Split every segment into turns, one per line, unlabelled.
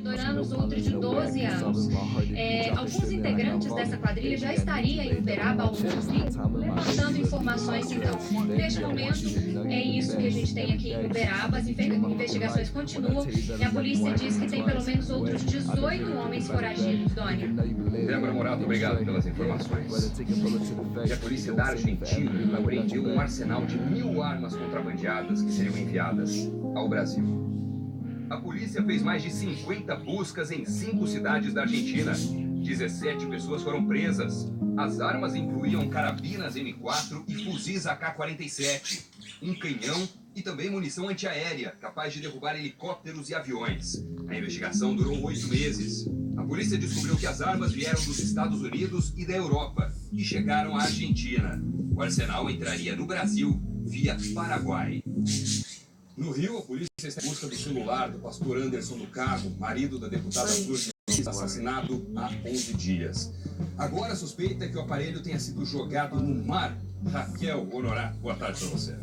2 anos, outro de 12 anos. Alguns integrantes dessa quadrilha já estariam em Uberaba ao longo, levantando informações, então. Neste momento, é isso que a gente tem aqui em Uberaba. As investigações continuam e a polícia diz que tem pelo menos outros 18 homens foragidos, Doni.
Débora Morato, obrigado pelas informações. E a polícia da Argentina apreendeu um arsenal de 1.000 armas contrabandeadas que seriam enviadas ao Brasil. A polícia fez mais de 50 buscas em 5 cidades da Argentina. 17 pessoas foram presas. As armas incluíam carabinas M4 e fuzis AK-47, um canhão e também munição antiaérea, capaz de derrubar helicópteros e aviões. A investigação durou 8 meses. A polícia descobriu que as armas vieram dos Estados Unidos e da Europa e chegaram à Argentina. O arsenal entraria no Brasil via Paraguai. No Rio, a polícia está em busca do celular do pastor Anderson do Carmo, marido da deputada Flor de Lis, assassinado há 11 dias. Agora a suspeita é que o aparelho tenha sido jogado no mar. Raquel Honorato, boa tarde para você.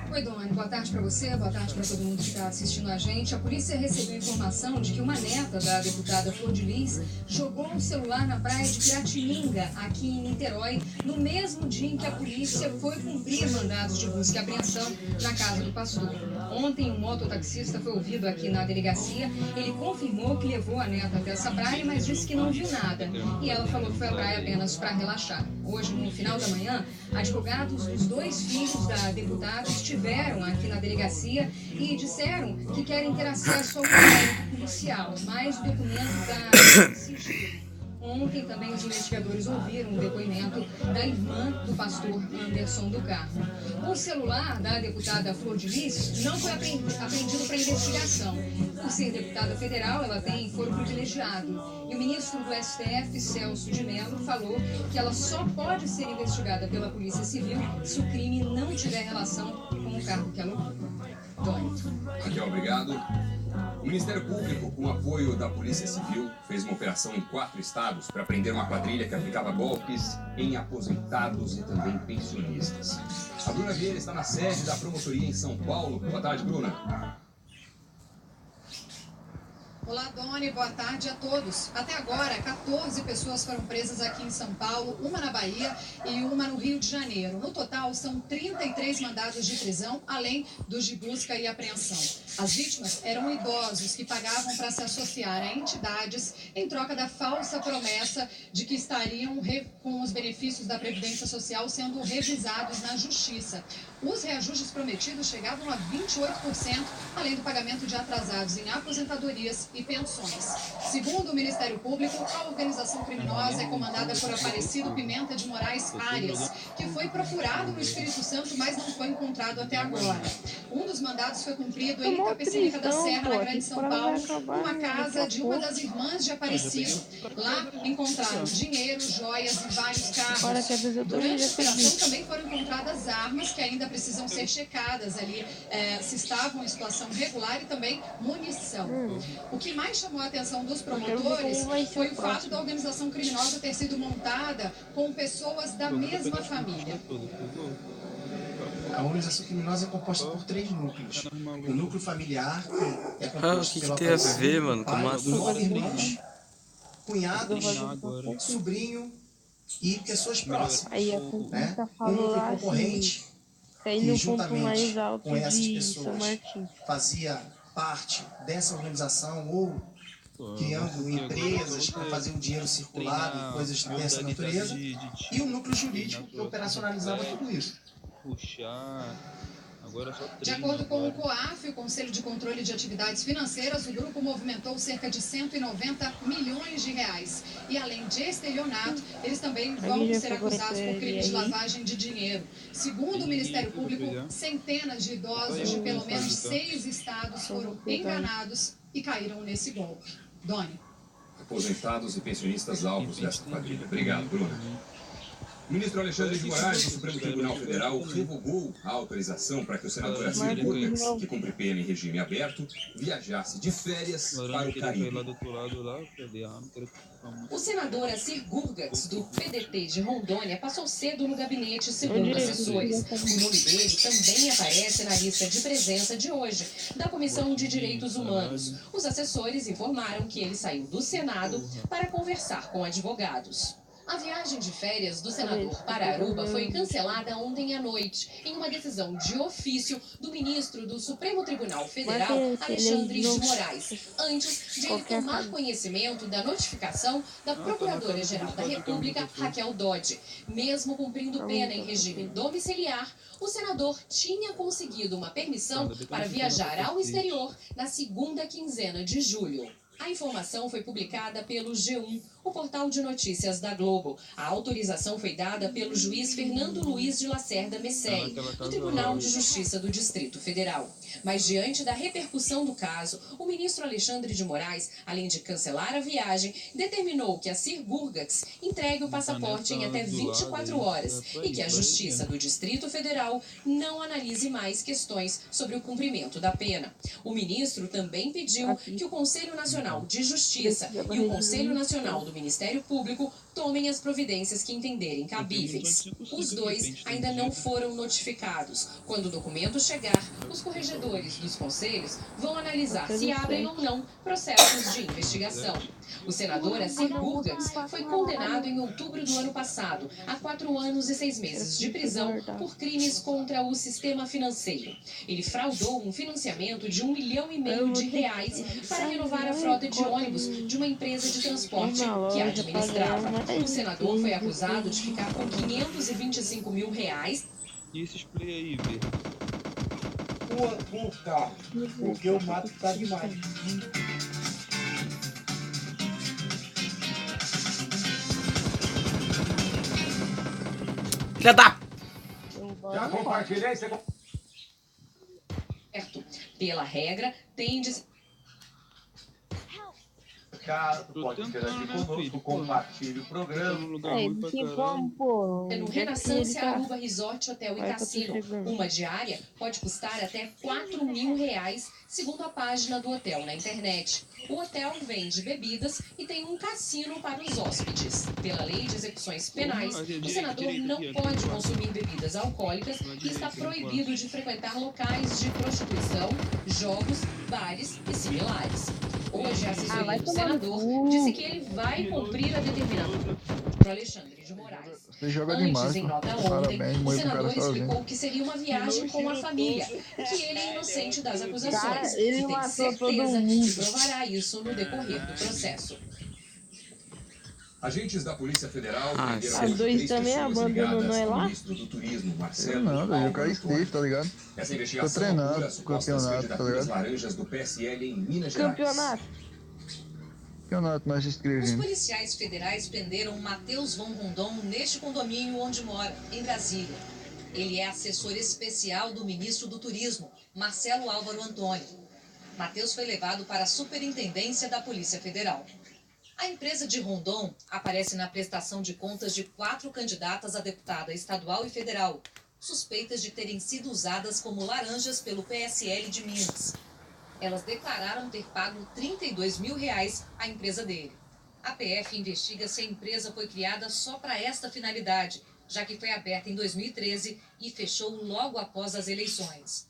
Oi, Doni, boa tarde para você, boa tarde para todo mundo que está assistindo a gente. A polícia recebeu informação de que uma neta da deputada Flor de Lis jogou um celular na praia de Piratininga, aqui em Niterói, no mesmo dia em que a polícia foi cumprir mandados de busca e apreensão na casa do pastor. Ontem, um mototaxista foi ouvido aqui na delegacia. Ele confirmou que levou a neta até essa praia, mas disse que não viu nada. E ela falou que foi à praia apenas para relaxar. Hoje, no final da manhã, advogados dos 2 filhos da deputada estiveram aqui na delegacia e disseram que querem ter acesso ao documento policial, mas o documento da sigilo. Ontem também os investigadores ouviram o depoimento da irmã do pastor Anderson do Carmo. O celular da deputada Flor de Lis não foi apreendido para investigação. Por ser deputada federal, ela tem foro privilegiado. E o ministro do STF, Celso de Mello, falou que ela só pode ser investigada pela Polícia Civil se o crime não tiver relação com o cargo que ela ocupa. Doni.
Raquel, obrigado. O Ministério Público, com o apoio da Polícia Civil, fez uma operação em 4 estados para prender uma quadrilha que aplicava golpes em aposentados e também pensionistas. A Bruna Vieira está na sede da promotoria em São Paulo. Boa tarde, Bruna.
Olá, Doni, boa tarde a todos. Até agora, 14 pessoas foram presas aqui em São Paulo, uma na Bahia e uma no Rio de Janeiro. No total, são 33 mandados de prisão, além dos de busca e apreensão. As vítimas eram idosos que pagavam para se associar a entidades em troca da falsa promessa de que estariam com os benefícios da Previdência Social sendo revisados na Justiça. Os reajustes prometidos chegavam a 28%, além do pagamento de atrasados em aposentadorias e pensões. Segundo o Ministério Público, a organização criminosa é comandada por Aparecido Pimenta de Moraes Arias, que foi procurado no Espírito Santo, mas não foi encontrado até agora. Um dos mandados foi cumprido em Itapecerica da Serra, na Grande São Paulo, numa casa de uma das irmãs de Aparecido. Lá encontraram dinheiro, joias e vários carros. Durante a operação também foram encontradas armas que ainda precisam ser checadas ali, se estavam em situação regular, e também munição. O que mais chamou a atenção dos promotores foi o fato da organização criminosa ter sido montada com pessoas da mesma família.
A organização criminosa é composta por 3 núcleos. O núcleo familiar é composto pelo
tem a ver, mano, com
pai,
uma...
9 irmãos, cunhados, sobrinho e pessoas próximas.
Aí a
Né?
tá
Um núcleo
falando
concorrente
tem
que
no ponto
juntamente
mais alto
com essas
de São
pessoas
Martin.
fazia parte dessa organização ou criando empresas para fazer o dinheiro circular e coisas dessa natureza, e o núcleo jurídico que operacionalizava tudo isso.
De acordo com o COAF, o Conselho de Controle de Atividades Financeiras, o grupo movimentou cerca de 190 milhões de reais. E além de estelionato, eles também vão ser acusados por crimes de lavagem de dinheiro. Segundo o Ministério Público, centenas de idosos de pelo menos 6 estados foram enganados e caíram nesse golpe. Doni.
Aposentados e pensionistas alvos dessa quadrilha. Obrigado, Bruna. Ministro Alexandre de Moraes, do Supremo Tribunal Federal, revogou a autorização para que o senador Assir Gurgax, que cumpre pena em regime aberto, viajasse de férias para o Caribe.
O senador Assir Gurgax, do PDT de Rondônia, passou cedo no gabinete, segundo assessores. O nome dele também aparece na lista de presença de hoje, da Comissão de Direitos Humanos. Os assessores informaram que ele saiu do Senado para conversar com advogados. A viagem de férias do senador para Aruba foi cancelada ontem à noite, em uma decisão de ofício do ministro do Supremo Tribunal Federal, Alexandre de Moraes, antes de ele tomar conhecimento da notificação da Procuradora-Geral da República, Raquel Dodge. Mesmo cumprindo pena em regime domiciliar, o senador tinha conseguido uma permissão para viajar ao exterior na segunda quinzena de julho. A informação foi publicada pelo G1, o portal de notícias da Globo. A autorização foi dada pelo juiz Fernando Luiz de Lacerda Messeri, do Tribunal de Justiça do Distrito Federal. Mas, diante da repercussão do caso, o ministro Alexandre de Moraes, além de cancelar a viagem, determinou que Assir Gurgax entregue o passaporte em até 24 horas e que a Justiça do Distrito Federal não analise mais questões sobre o cumprimento da pena. O ministro também pediu que o Conselho Nacional de Justiça e o Conselho Nacional do Ministério Público tomem as providências que entenderem cabíveis. Os dois ainda não foram notificados. Quando o documento chegar, os corregedores dos conselhos vão analisar se abrem ou não processos de investigação. O senador Assir Gurgax foi condenado em outubro do ano passado a 4 anos e 6 meses de prisão por crimes contra o sistema financeiro. Ele fraudou um financiamento de R$1,5 milhão para renovar a frota de ônibus de uma empresa de transporte que administrava. O senador foi acusado de ficar com R$525 mil.
E esse spray aí, velho?
Com o carro, porque o mato tá demais.
Filha da...
Já compartilhei, você...
Pela regra, tem de...
Caso pode interagir conosco, compartilhe o programa.
No Renaissance Aruba Resort Hotel e Cassino, uma diária pode custar até R$4.000, segundo a página do hotel na internet. O hotel vende bebidas e tem um cassino para os hóspedes. Pela lei de execuções penais, o senador não pode consumir bebidas alcoólicas e está proibido de frequentar locais de prostituição, jogos, bares e similares. Hoje, a assessoria do senador disse que ele vai cumprir a determinação para Alexandre de Moraes.
Você joga
Antes,
demais,
em nota ontem, o senador explicou que seria uma viagem com a família, que ele é inocente das acusações e tem certeza que provará isso no decorrer do processo.
Agentes da Polícia Federal
prenderam
hoje 3
pessoas
ligadas ao ministro do Turismo, Marcelo
Nada, eu caí safe, tá ligado?
Essa investigação
treinado
apura supostas
campeonato, tá
candidaturas
ligado?
laranjas do PSL em Minas Gerais.
Campeonato, nós
Os
escrevemos.
policiais federais prenderam Matheus von Rondon neste condomínio onde mora, em Brasília. Ele é assessor especial do ministro do Turismo, Marcelo Álvaro Antônio. Matheus foi levado para a Superintendência da Polícia Federal. A empresa de Rondon aparece na prestação de contas de 4 candidatas a deputada estadual e federal, suspeitas de terem sido usadas como laranjas pelo PSL de Minas. Elas declararam ter pago R$32 mil à empresa dele. A PF investiga se a empresa foi criada só para esta finalidade, já que foi aberta em 2013 e fechou logo após as eleições.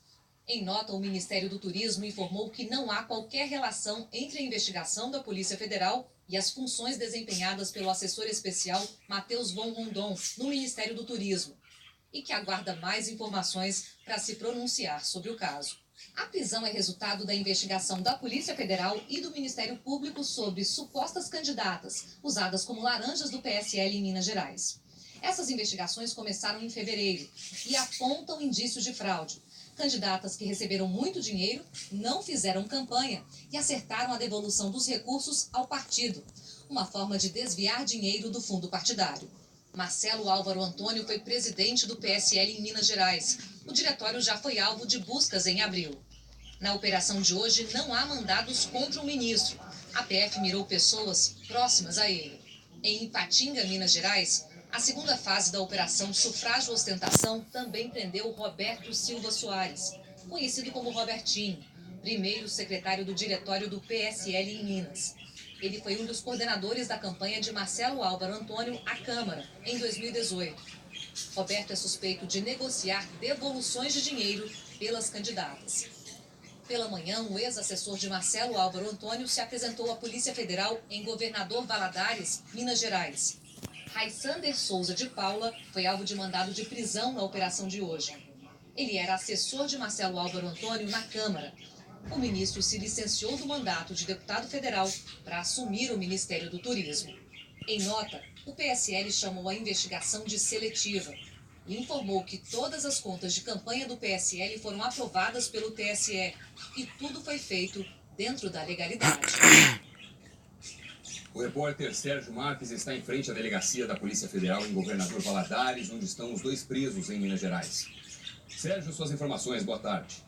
Em nota, o Ministério do Turismo informou que não há qualquer relação entre a investigação da Polícia Federal e as funções desempenhadas pelo assessor especial Matheus von Rondon no Ministério do Turismo, e que aguarda mais informações para se pronunciar sobre o caso. A prisão é resultado da investigação da Polícia Federal e do Ministério Público sobre supostas candidatas usadas como laranjas do PSL em Minas Gerais. Essas investigações começaram em fevereiro e apontam indícios de fraude. Candidatas que receberam muito dinheiro, não fizeram campanha e acertaram a devolução dos recursos ao partido, uma forma de desviar dinheiro do fundo partidário. Marcelo Álvaro Antônio foi presidente do PSL em Minas Gerais. O diretório já foi alvo de buscas em abril. Na operação de hoje, não há mandados contra o ministro. A PF mirou pessoas próximas a ele. Em Ipatinga, Minas Gerais,
A segunda fase da Operação Sufrágio Ostentação também prendeu Roberto Silva Soares, conhecido como Robertinho, primeiro secretário do diretório do PSL em Minas. Ele foi um dos coordenadores da campanha de Marcelo Álvaro Antônio à Câmara, em 2018. Roberto é suspeito de negociar devoluções de dinheiro pelas candidatas. Pela manhã, o ex-assessor de Marcelo Álvaro Antônio se apresentou à Polícia Federal em Governador Valadares, Minas Gerais. Raisander Souza de Paula foi alvo de mandado de prisão na operação de hoje. Ele era assessor de Marcelo Álvaro Antônio na Câmara. O ministro se licenciou do mandato de deputado federal para assumir o Ministério do Turismo. Em nota, o PSL chamou a investigação de seletiva e informou que todas as contas de campanha do PSL foram aprovadas pelo TSE e tudo foi feito dentro da legalidade.
O repórter Sérgio Marques está em frente à delegacia da Polícia Federal em Governador Valadares, onde estão os 2 presos em Minas Gerais. Sérgio, suas informações, boa tarde.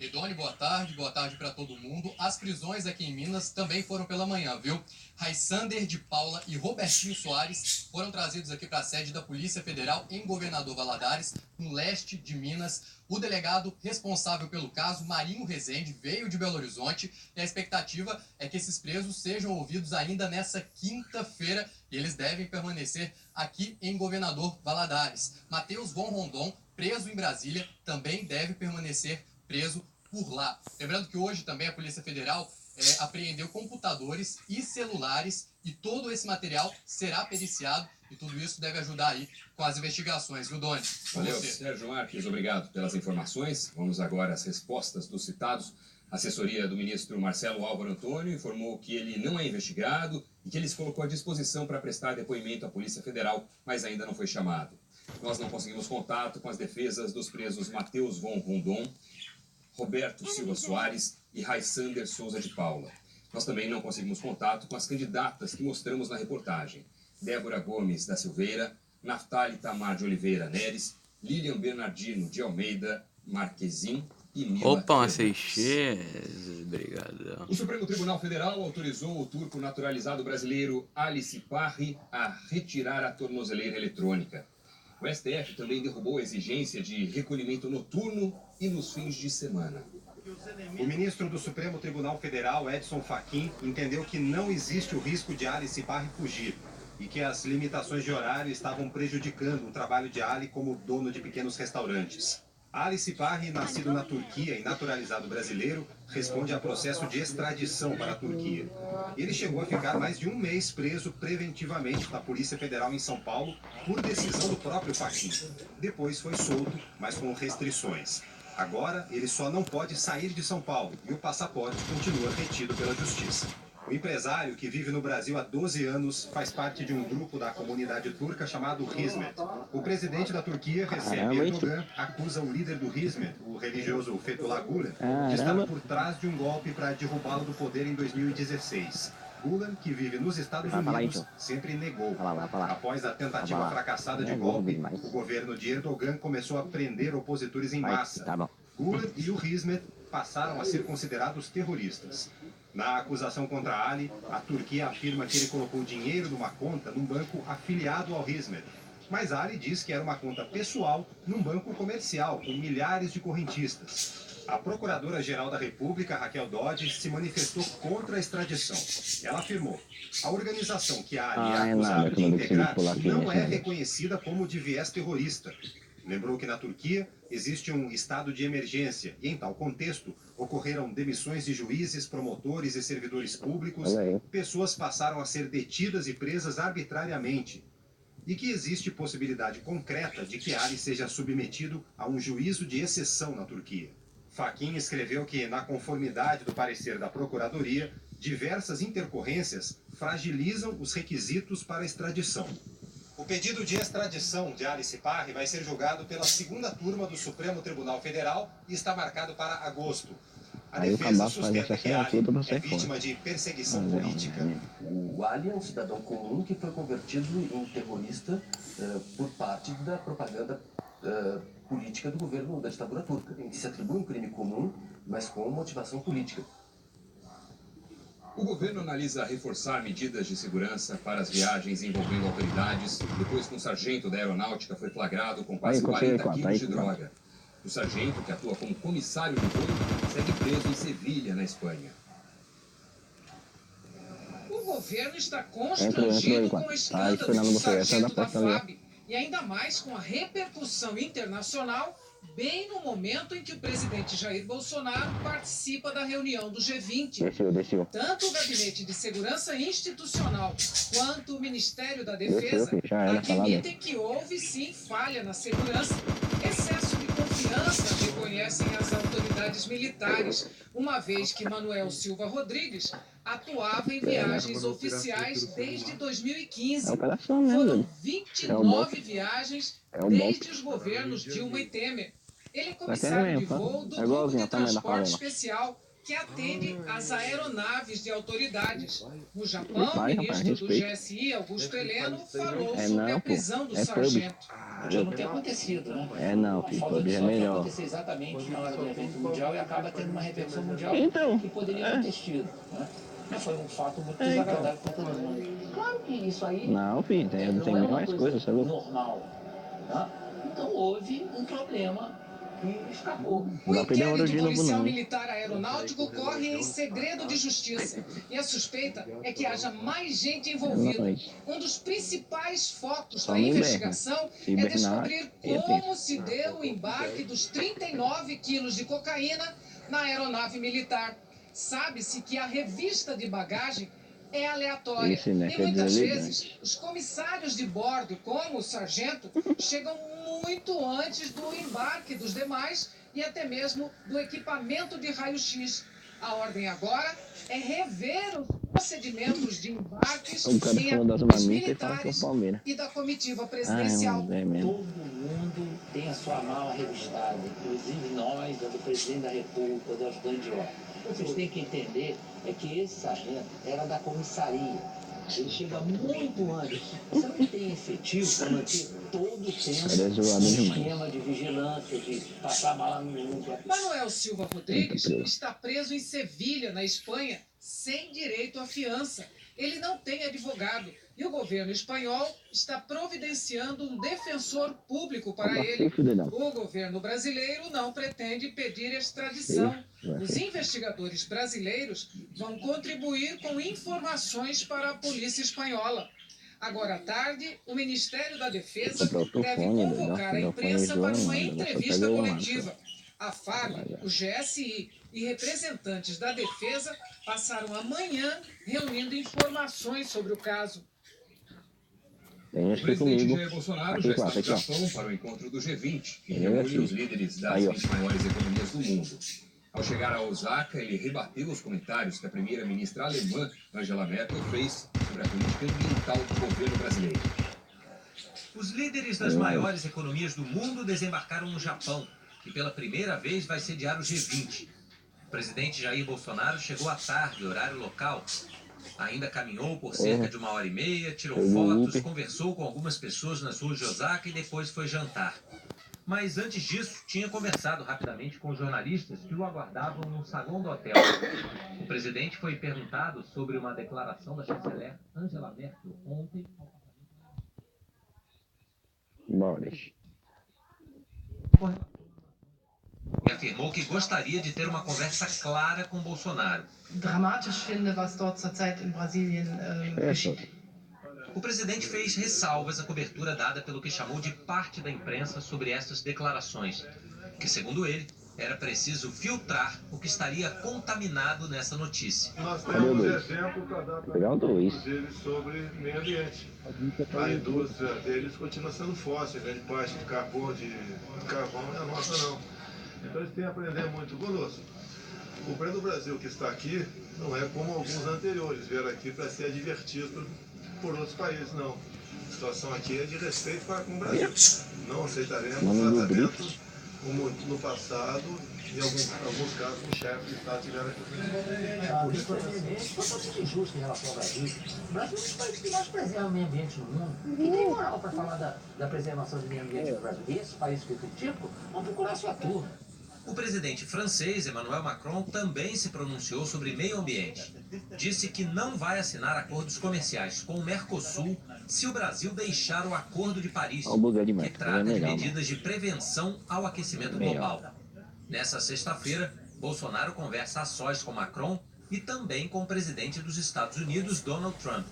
Edone, boa tarde para todo mundo. As prisões aqui em Minas também foram pela manhã, viu? Raisander de Paula e Robertinho Soares foram trazidos aqui para a sede da Polícia Federal em Governador Valadares, no leste de Minas. O delegado responsável pelo caso, Marinho Rezende, veio de Belo Horizonte e a expectativa é que esses presos sejam ouvidos ainda nessa quinta-feira e eles devem permanecer aqui em Governador Valadares. Matheus Von Rondon, preso em Brasília, também deve permanecer preso por lá. Lembrando que hoje também a Polícia Federal apreendeu computadores e celulares e todo esse material será periciado e tudo isso deve ajudar aí com as investigações, viu, Doni?
Valeu, Sérgio Marques, obrigado pelas informações. Vamos agora às respostas dos citados. A assessoria do ministro Marcelo Álvaro Antônio informou que ele não é investigado e que ele se colocou à disposição para prestar depoimento à Polícia Federal, mas ainda não foi chamado. Nós não conseguimos contato com as defesas dos presos Matheus Von Rondon, Roberto Silva Soares e Raisander Souza de Paula. Nós também não conseguimos contato com as candidatas que mostramos na reportagem. Débora Gomes da Silveira, Naftali Tamar de Oliveira Neres, Lilian Bernardino de Almeida Marquezin e Mila
Opa,
Fernandes.
Obrigado.
O Supremo Tribunal Federal autorizou o turco naturalizado brasileiro Ali Siparri a retirar a tornozeleira eletrônica. O STF também derrubou a exigência de recolhimento noturno e nos fins de semana.
O ministro do Supremo Tribunal Federal, Edson Fachin, entendeu que não existe o risco de Ali Siparri fugir e que as limitações de horário estavam prejudicando o trabalho de Ali como dono de pequenos restaurantes. Ali Siparri, nascido na Turquia e naturalizado brasileiro, responde a processo de extradição para a Turquia. Ele chegou a ficar mais de um mês preso preventivamente na Polícia Federal em São Paulo por decisão do próprio Fachin. Depois foi solto, mas com restrições. Agora, ele só não pode sair de São Paulo e o passaporte continua retido pela Justiça. O empresário, que vive no Brasil há 12 anos, faz parte de um grupo da comunidade turca chamado Hizmet. O presidente da Turquia, Recep Erdogan, acusa o líder do Hizmet, o religioso Fethullah Gulen, de estar por trás de um golpe para derrubá-lo do poder em 2016. Gulen, que vive nos Estados Unidos, sempre negou. Após a tentativa fracassada de golpe, o governo de Erdogan começou a prender opositores em massa. Gulen e o Hizmet passaram a ser considerados terroristas. Na acusação contra Ali, a Turquia afirma que ele colocou dinheiro numa conta num banco afiliado ao Hizmet. Mas Ali diz que era uma conta pessoal num banco comercial com milhares de correntistas. A Procuradora-Geral da República, Raquel Dodge, se manifestou contra a extradição. Ela afirmou: a organização que Ali é acusada de integrar não é reconhecida como de viés terrorista. Lembrou que na Turquia existe um estado de emergência e, em tal contexto, ocorreram demissões de juízes, promotores e servidores públicos, pessoas passaram a ser detidas e presas arbitrariamente, e que existe possibilidade concreta de que Ali seja submetido a um juízo de exceção na Turquia. Fachin escreveu que, na conformidade do parecer da Procuradoria, diversas intercorrências fragilizam os requisitos para a extradição. O pedido de extradição de Ali Siparri vai ser julgado pela segunda turma do Supremo Tribunal Federal e está marcado para agosto. A defesa sustenta que Ali é vítima de perseguição política.
O Ali é um cidadão comum que foi convertido em terrorista por parte da propaganda política do governo da ditadura turca, em que se atribui um crime comum, mas com motivação política.
O governo analisa reforçar medidas de segurança para as viagens envolvendo autoridades, depois que um sargento da aeronáutica foi flagrado com quase 40 quilos de droga. O sargento, que atua como comissário de voo, segue preso em Sevilha, na Espanha.
O governo está constrangido com o escândalo do sargento da FAB e ainda mais com a repercussão internacional, bem no momento em que o presidente Jair Bolsonaro participa da reunião do G20. Tanto o Gabinete de Segurança Institucional quanto o Ministério da Defesa admitem que houve sim falha na segurança, excesso de confiança, reconhecem as autoridades militares, uma vez que Manuel Silva Rodrigues atuava em viagens oficiais desde 2015. Foram 29 viagens desde os governos Dilma e Temer. Ele é comissário de voo do Grupo de Transporte Especial, que atende às aeronaves de autoridades. No Japão, o ministro do GSI, Augusto Heleno, falou sobre a prisão do sargento.
Já não tem acontecido, né?
Filho, PUBG é melhor.
Acontecer exatamente na hora do evento mundial e acaba tendo uma repercussão mundial que poderia ter tido, né? Mas foi um fato muito desagradável para todo mundo. Claro que isso aí
não, filho, tem mais coisas, sabe?
Normal, né? Então houve um problema que escapou.
O inquérito policial militar aeronáutico corre em segredo de justiça. E a suspeita é que haja mais gente envolvida. Um dos principais focos da investigação é descobrir como se deu o embarque dos 39 quilos de cocaína na aeronave militar. Sabe-se que a revista de bagagem é aleatória. E muitas vezes, os comissários de bordo, como o sargento, chegam muito antes do embarque dos demais e até mesmo do equipamento de raio-x. A ordem agora é rever os procedimentos de embarques em aviões militares e da comitiva presidencial.
Todo mundo tem a sua mala revistada, inclusive nós, do presidente da República, do ajudante de ordem. Vocês têm que entender é que esse sargento era da comissaria. Ele chega muito antes. Você não tem efetivo para manter todo o tempo um esquema de vigilância, de passar a bala no mundo.
Manuel Silva Rodrigues está preso em Sevilha, na Espanha, sem direito à fiança. Ele não tem advogado e o governo espanhol está providenciando um defensor público para ele. O governo brasileiro não pretende pedir extradição. Os investigadores brasileiros vão contribuir com informações para a polícia espanhola. Agora à tarde, o Ministério da Defesa deve convocar a imprensa para uma entrevista coletiva. A FAB, o GSI e representantes da Defesa passaram a manhã reunindo informações sobre o caso.
O presidente Jair Bolsonaro já está no Japão para o encontro do G20, que reúne os líderes das 20 maiores economias do mundo. Ao chegar a Osaka, ele rebateu os comentários que a primeira-ministra alemã, Angela Merkel, fez sobre a política ambiental do governo brasileiro.
Os líderes das maiores economias do mundo desembarcaram no Japão, que pela primeira vez vai sediar o G20. O presidente Jair Bolsonaro chegou à tarde, horário local. Ainda caminhou por cerca de 1h30, tirou fotos, conversou com algumas pessoas nas ruas de Osaka e depois foi jantar. Mas antes disso, tinha conversado rapidamente com jornalistas que o aguardavam no saguão do hotel. O presidente foi perguntado sobre uma declaração da chanceler Angela Merkel ontem. E afirmou que gostaria de ter uma conversa clara com Bolsonaro.
Dramatisch finde, was dort zurzeit in Brasilien geschieht.
O presidente fez ressalvas à cobertura dada pelo que chamou de parte da imprensa sobre estas declarações, que, segundo ele, era preciso filtrar o que estaria contaminado nessa notícia.
Nós temos exemplo para dar para eles sobre meio ambiente. A indústria deles continua sendo fóssil, grande parte de carvão é a nossa não. Então eles têm a aprender muito conosco. O governo do Brasil que está aqui não é como alguns anteriores, vieram aqui para ser advertido por outros países, não. A situação aqui é de respeito para com o Brasil. Não aceitaremos tratamento como no passado, em alguns casos, um chefe de Estado tiveram aqui.
Isso é totalmente injusto em relação ao Brasil. O Brasil é um dos países que mais preserva o meio ambiente no mundo. E tem moral para falar da preservação do meio ambiente no Brasil. E esses países que eu critico vão procurar a sua turma.
O presidente francês, Emmanuel Macron, também se pronunciou sobre meio ambiente. disse que não vai assinar acordos comerciais com o Mercosul se o Brasil deixar o Acordo de Paris, que trata de medidas de prevenção ao aquecimento global. Nessa sexta-feira, Bolsonaro conversa a sós com Macron e também com o presidente dos Estados Unidos, Donald Trump.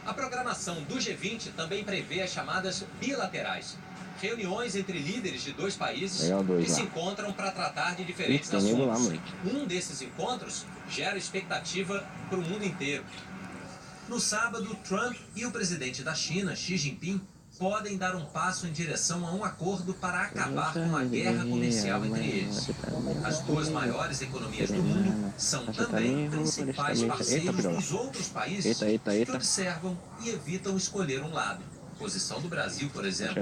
A programação do G20 também prevê as chamadas bilaterais, reuniões entre líderes de dois países que se encontram para tratar de diferentes assuntos. Um desses encontros gera expectativa para o mundo inteiro. No sábado, Trump e o presidente da China, Xi Jinping, podem dar um passo em direção a um acordo para acabar com a guerra comercial entre eles. As duas maiores economias do mundo são também principais parceiros dos outros países que observam e evitam escolher um lado. Posição do Brasil, por exemplo.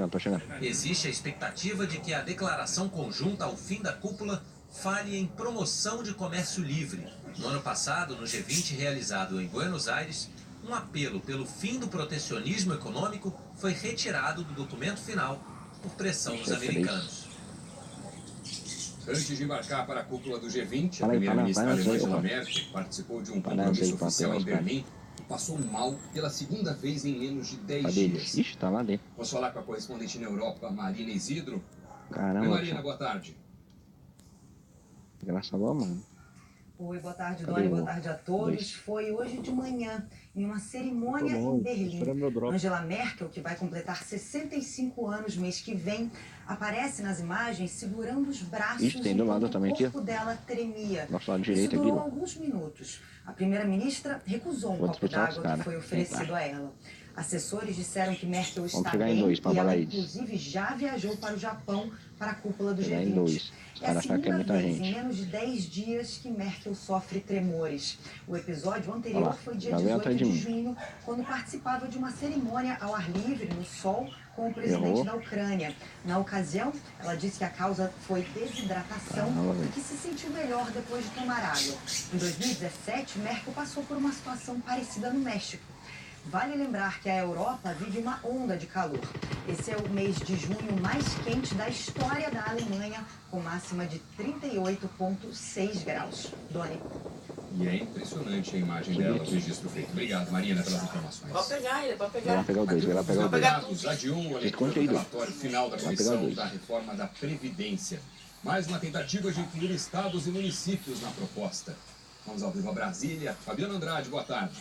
Existe a expectativa de que a declaração conjunta ao fim da cúpula fale em promoção de comércio livre. No ano passado, no G20 realizado em Buenos Aires, um apelo pelo fim do protecionismo econômico foi retirado do documento final por pressão dos americanos.
Antes de embarcar para a cúpula do G20, a primeira-ministra alemã Angela Merkel participou de um compromisso oficial em Berlim e passou mal pela segunda vez em menos de 10 dias.
Ixi, tá lá dentro.
Vamos falar com a correspondente na Europa, Marina Isidro.
Caramba.
Oi, Marina, boa tarde.
Graças a Deus, mano.
Oi, boa tarde, Doni, boa tarde a todos. Foi hoje de manhã, em uma cerimônia em Berlim. Angela Merkel, que vai completar 65 anos mês que vem, aparece nas imagens segurando os braços enquanto o corpo dela tremia. Isso durou alguns minutos. A primeira-ministra recusou um copo d'água que foi oferecido a ela. Assessores disseram que Merkel está bem e ela, inclusive, já viajou para o Japão para a cúpula do G20. É a segunda vez em menos de 10 dias que Merkel sofre tremores. O episódio anterior foi dia 18 de junho, quando participava de uma cerimônia ao ar livre, no sol, com o presidente da Ucrânia. Na ocasião, ela disse que a causa foi desidratação e que se sentiu melhor depois de tomar água. Em 2017, Merkel passou por uma situação parecida no México. Vale lembrar que a Europa vive uma onda de calor. Esse é o mês de junho mais quente da história da Alemanha, com máxima de 38,6 graus. Doni.
E é impressionante a imagem dela, o registro feito. Obrigado, Marina, pelas informações.
Pode pegar ele, pode pegar.
Vai pegar o dois, vai pegar o dois.
Adiou a leitura do relatório final da Comissão da Reforma da Previdência. Mais uma tentativa de incluir estados e municípios na proposta. Vamos ao vivo a Brasília. Fabiano Andrade, boa tarde.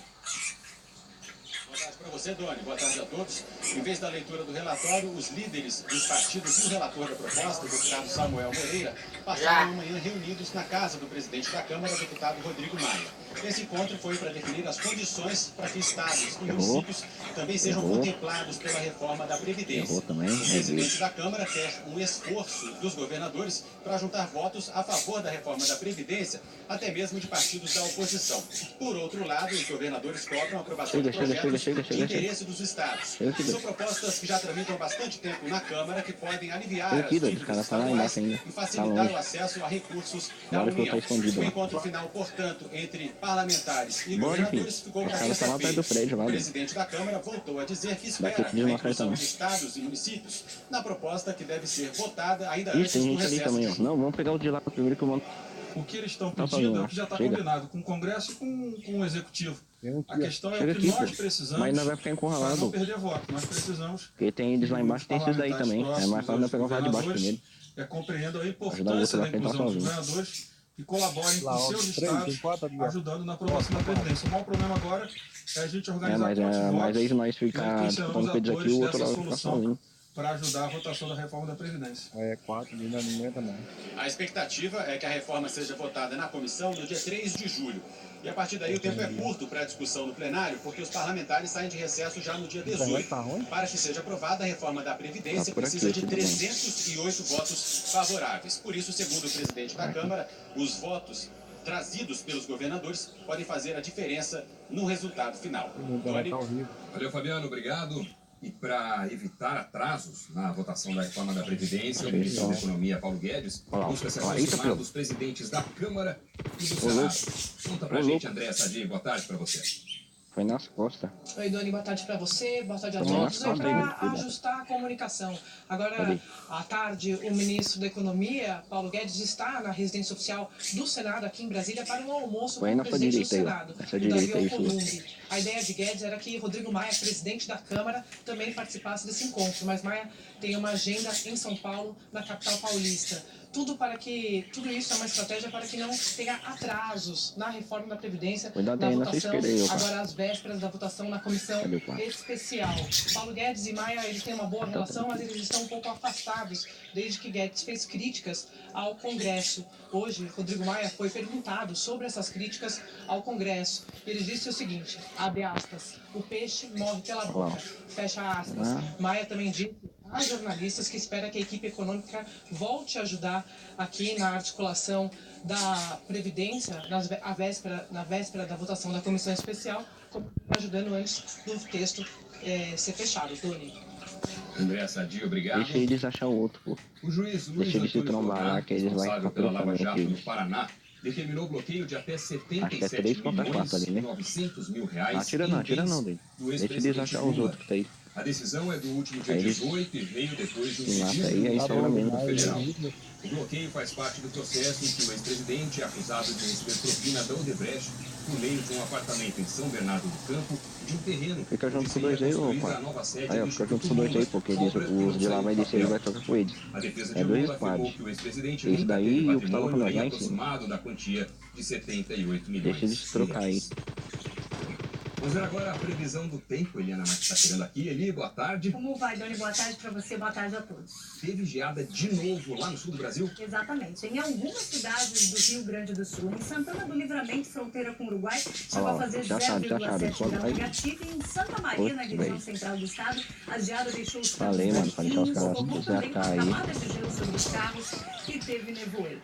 Boa tarde para você, Doni. Boa tarde a todos. Em vez da leitura do relatório, os líderes dos partidos e o relator da proposta, o deputado Samuel Moreira, passaram amanhã reunidos na casa do presidente da Câmara, o deputado Rodrigo Maia. Esse encontro foi para definir as condições para que estados e municípios também sejam contemplados pela reforma da Previdência. O presidente da Câmara quer um esforço dos governadores para juntar votos a favor da reforma da Previdência, até mesmo de partidos da oposição. Por outro lado, os governadores cobram a aprovação de projetos de interesse dos estados. São propostas que já tramitam há bastante tempo na Câmara, que podem aliviar as dívidas estaduais e facilitar o acesso a recursos da União. O encontro final, portanto, entre parlamentares e governadores ficou para sexta-feira. O presidente da Câmara voltou a dizer que espera a inclusão de estados e municípios na proposta que deve ser votada ainda antes do recesso de junho.
Não, vamos pegar o de lá primeiro que eu mando.
O que eles estão pedindo é o que já está combinado com o Congresso e com o Executivo. A questão é o que nós precisamos
mas ainda vai ficar encurralado.
Para não perder voto. Nós precisamos...
Porque tem eles lá embaixo, tem esses daí também. É mais fácil não pegar o lado de baixo primeiro.
Compreendam a importância da inclusão dos governadores e colaborem com seus estados, ajudando na aprovação da Previdência. O maior problema agora é a gente organizar
mas aí nós ficar disputando com eles aqui, o outro lado fica sozinho.
Para ajudar a votação da reforma da Previdência.
É 4 mil, não aguenta não.
A expectativa é que a reforma seja votada na comissão no dia 3 de julho. E a partir daí o tempo é curto para a discussão no plenário, porque os parlamentares saem de recesso já no dia 18. Para que seja aprovada a reforma da Previdência, precisa de 308 votos favoráveis. Por isso, segundo o presidente da Câmara, os votos trazidos pelos governadores podem fazer a diferença no resultado final.
Valeu, Fabiano, obrigado. E para evitar atrasos na votação da reforma da Previdência, o ministro da Economia, Paulo Guedes, busca se aproximar dos presidentes da Câmara e do Senado. Conta pra gente, André Sadi, boa tarde para você.
Foi nas costas.
Oi, Doni, boa tarde para você, boa tarde a todos. É para ajustar a comunicação. Agora, à tarde, o ministro da Economia, Paulo Guedes, está na residência oficial do Senado, aqui em Brasília, para um almoço com o presidente do Senado, o Davi Alcolumbre. A ideia de Guedes era que Rodrigo Maia, presidente da Câmara, também participasse desse encontro, mas Maia tem uma agenda em São Paulo, na capital paulista. Tudo isso é uma estratégia para que não tenha atrasos na reforma da Previdência, na votação, agora às vésperas da votação na comissão especial. Paulo Guedes e Maia, eles têm uma boa relação, mas eles estão um pouco afastados desde que Guedes fez críticas ao Congresso. Hoje, Rodrigo Maia foi perguntado sobre essas críticas ao Congresso. Ele disse o seguinte, abre aspas, o peixe morre pela boca, fecha aspas. Maia também disse a jornalistas que espera que a equipe econômica volte a ajudar aqui na articulação da Previdência, na véspera da votação da comissão especial, como ajudando antes do texto ser fechado. Doni.
André Sadia, obrigado.
Deixa eles achar outro, pô.
O juiz Luiz
Deixa eles se trombar lá, que eles vão ficar
pela Lava
trocando
Jato
aqui.
no Paraná, determinou bloqueio de até 77
milhões
ali, né? 900 mil reais.
Atira não, Dani. Deixa eles achar os outros que tá aí.
A decisão é do último dia 18 e veio depois de um
mata aí sobra menos.
federal. O bloqueio faz parte do processo em que o ex-presidente é acusado de receber propina da Odebrecht por meio de um apartamento em São Bernardo do Campo e de um terreno.
Fica junto com dois aí, opa. Aí, ó, fica junto com dois aí, porque os de lá vai descer e vai trocar com eles. É dois squads. Esse daí e o que tava com nós lá em cima.
Da quantia de 78 milhões.
Deixa eles trocar aí.
Vamos ver agora a previsão do tempo, Eliana Marques está chegando aqui. Eli, boa tarde.
Como vai, Doni? Boa tarde para você, boa tarde a todos.
Teve geada de novo lá no sul do Brasil?
Exatamente. Em algumas cidades do Rio Grande do Sul, em Santana do Livramento, fronteira com o Uruguai, chegou a fazer 0,7 grau negativo. E em Santa Maria, na região central do estado, a geada deixou os carros branquinhos, provocou também uma camada de gelo sobre os carros e teve nevoeiro.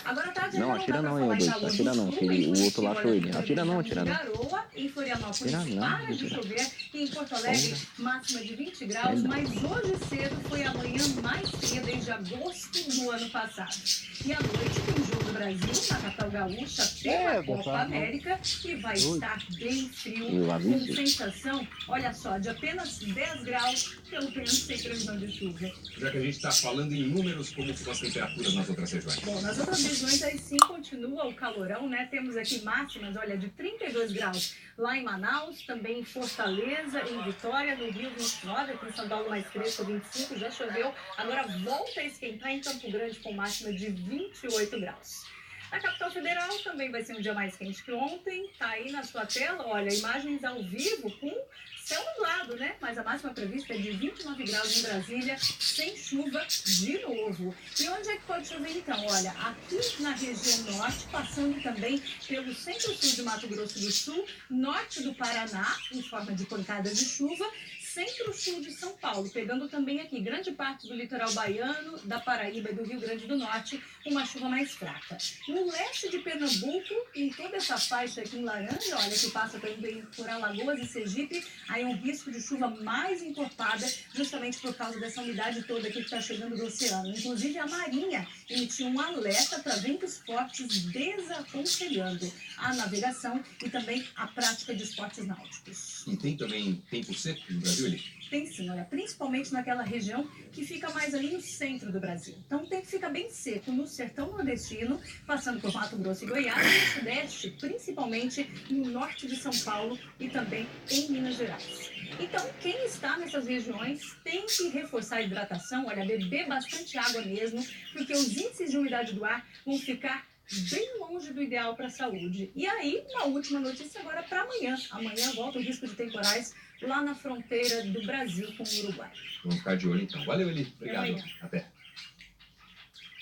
Agora, tarde,
não atira não, eu dois. Atira não, o outro lá foi ele. Atira não.
Garoa, em Florianópolis, para de chover. E em Porto Alegre, máxima de 20 graus, mas hoje cedo foi a manhã mais fria desde agosto do ano passado. E à noite tem jogo do Brasil, na capital gaúcha, pela Copa América, e vai estar bem frio, com sensação, olha só, de apenas 10 graus, pelo menos sem previsão de chuva.
Já que a gente está falando em números, como ficam as temperaturas nas outras regiões?
Bom, nas outras regiões aí sim continua o calorão, né? Temos aqui máximas, olha, de 32 graus lá em Manaus, também em Fortaleza, em Vitória, no Rio 29, aqui em São Paulo mais fresco, 25, já choveu. Agora volta a esquentar em Campo Grande com máxima de 28 graus. Na capital federal também vai ser um dia mais quente que ontem, tá aí na sua tela, olha, imagens ao vivo com céu nublado, né? Mas a máxima prevista é de 29 graus em Brasília, sem chuva de novo. E onde é que pode chover então? Olha, aqui na região norte, passando também pelo centro-sul de Mato Grosso do Sul, norte do Paraná, em forma de pancadas de chuva, centro-sul de São Paulo, pegando também aqui grande parte do litoral baiano, da Paraíba e do Rio Grande do Norte, uma chuva mais fraca. No leste de Pernambuco, em toda essa faixa aqui em laranja, olha, que passa também por Alagoas e Sergipe, aí um risco de chuva mais encorpada, justamente por causa dessa umidade toda aqui que está chegando do oceano. Inclusive, a Marinha emitiu um alerta para ventos fortes, desaconselhando a navegação e também a prática de esportes náuticos.
E tem também tempo seco no Brasil, Eli?
Tem sim, olha, principalmente naquela região que fica mais ali no centro do Brasil. Então o tempo fica bem seco no sertão nordestino, passando por Mato Grosso e Goiás, e no sudeste, principalmente no norte de São Paulo e também em Minas Gerais. Então, quem está nessas regiões tem que reforçar a hidratação, olha, beber bastante água mesmo, porque os índices de umidade do ar vão ficar bem longe do ideal para a saúde. E aí, uma última notícia agora para amanhã. Amanhã volta o risco de temporais lá na fronteira do Brasil com o Uruguai.
Vamos ficar de olho então. Valeu, Eli. Obrigado. Até.